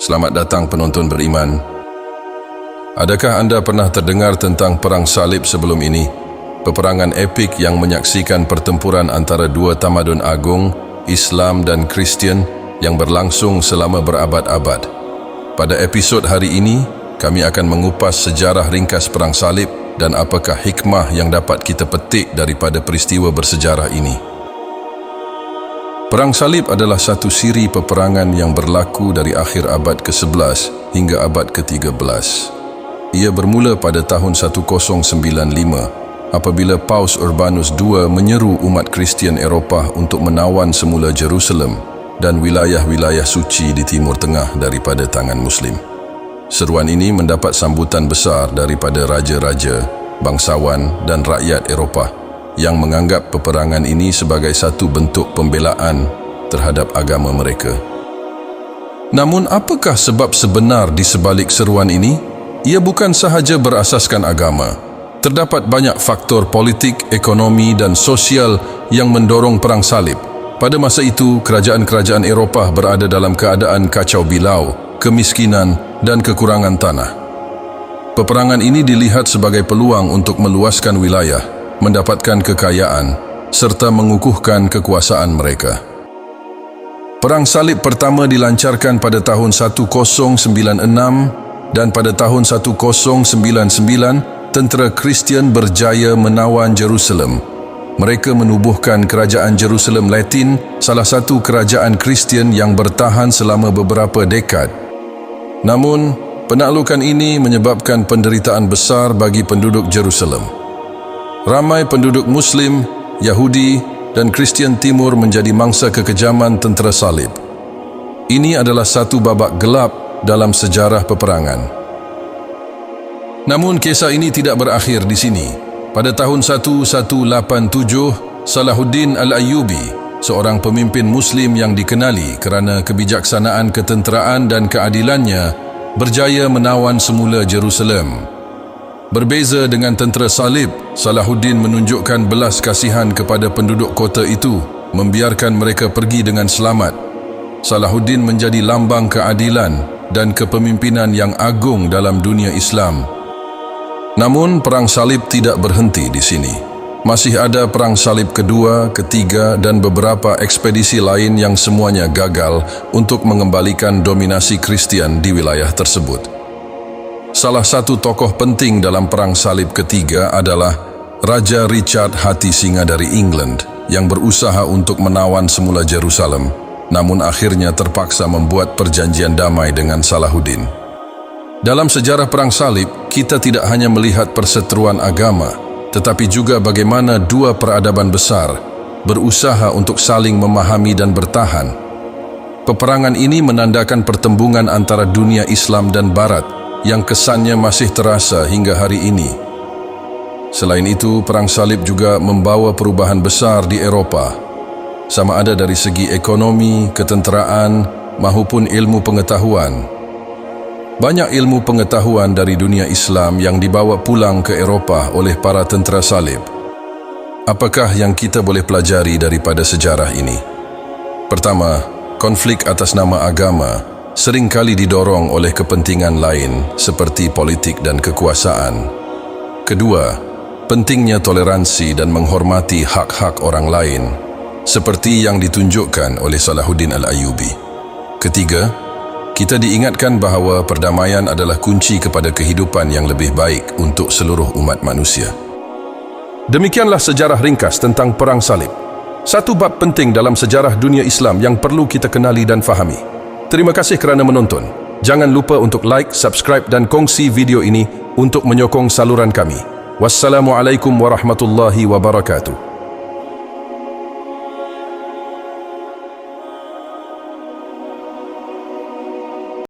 Selamat datang penonton beriman. Adakah anda pernah terdengar tentang Perang Salib sebelum ini? Peperangan epik yang menyaksikan pertempuran antara dua tamadun agung, Islam dan Kristian, yang berlangsung selama berabad-abad. Pada episod hari ini, kami akan mengupas sejarah ringkas Perang Salib dan apakah hikmah yang dapat kita petik daripada peristiwa bersejarah ini. Perang Salib adalah satu siri peperangan yang berlaku dari akhir abad ke-11 hingga abad ke-13. Ia bermula pada tahun 1095 apabila Paus Urbanus II menyeru umat Kristian Eropah untuk menawan semula Jerusalem dan wilayah-wilayah suci di Timur Tengah daripada tangan Muslim. Seruan ini mendapat sambutan besar daripada raja-raja, bangsawan dan rakyat Eropah yang menganggap peperangan ini sebagai satu bentuk pembelaan terhadap agama mereka. Namun, apakah sebab sebenar di sebalik seruan ini? Ia bukan sahaja berasaskan agama. Terdapat banyak faktor politik, ekonomi dan sosial yang mendorong Perang Salib. Pada masa itu, kerajaan-kerajaan Eropah berada dalam keadaan kacau bilau, kemiskinan dan kekurangan tanah. Peperangan ini dilihat sebagai peluang untuk meluaskan wilayah, mendapatkan kekayaan, serta mengukuhkan kekuasaan mereka. Perang Salib pertama dilancarkan pada tahun 1096 dan pada tahun 1099 tentera Kristian berjaya menawan Jerusalem. Mereka menubuhkan kerajaan Jerusalem Latin, salah satu kerajaan Kristian yang bertahan selama beberapa dekad. Namun, penaklukan ini menyebabkan penderitaan besar bagi penduduk Jerusalem. Ramai penduduk Muslim, Yahudi dan Kristian Timur menjadi mangsa kekejaman tentera Salib. Ini adalah satu babak gelap dalam sejarah peperangan. Namun kisah ini tidak berakhir di sini. Pada tahun 1187, Salahuddin Al-Ayyubi, seorang pemimpin Muslim yang dikenali kerana kebijaksanaan ketenteraan dan keadilannya, berjaya menawan semula Jerusalem. Berbeza dengan tentera Salib, Salahuddin menunjukkan belas kasihan kepada penduduk kota itu, membiarkan mereka pergi dengan selamat. Salahuddin menjadi lambang keadilan dan kepemimpinan yang agung dalam dunia Islam. Namun, Perang Salib tidak berhenti di sini. Masih ada Perang Salib kedua, ketiga dan beberapa ekspedisi lain yang semuanya gagal untuk mengembalikan dominasi Kristian di wilayah tersebut. Salah satu tokoh penting dalam Perang Salib ketiga adalah Raja Richard Hati Singa dari England yang berusaha untuk menawan semula Jerusalem, namun akhirnya terpaksa membuat perjanjian damai dengan Salahuddin. Dalam sejarah Perang Salib, kita tidak hanya melihat perseteruan agama, tetapi juga bagaimana dua peradaban besar berusaha untuk saling memahami dan bertahan. Peperangan ini menandakan pertembungan antara dunia Islam dan Barat yang kesannya masih terasa hingga hari ini. Selain itu, Perang Salib juga membawa perubahan besar di Eropah, sama ada dari segi ekonomi, ketenteraan, maupun ilmu pengetahuan. Banyak ilmu pengetahuan dari dunia Islam yang dibawa pulang ke Eropah oleh para tentera Salib. Apakah yang kita boleh pelajari daripada sejarah ini? Pertama, konflik atas nama agama sering kali didorong oleh kepentingan lain seperti politik dan kekuasaan. Kedua, pentingnya toleransi dan menghormati hak-hak orang lain, seperti yang ditunjukkan oleh Salahuddin Al-Ayyubi. Ketiga, kita diingatkan bahawa perdamaian adalah kunci kepada kehidupan yang lebih baik untuk seluruh umat manusia. Demikianlah sejarah ringkas tentang Perang Salib. Satu bab penting dalam sejarah dunia Islam yang perlu kita kenali dan fahami. Terima kasih kerana menonton. Jangan lupa untuk like, subscribe dan kongsi video ini untuk menyokong saluran kami. Wassalamualaikum warahmatullahi wabarakatuh.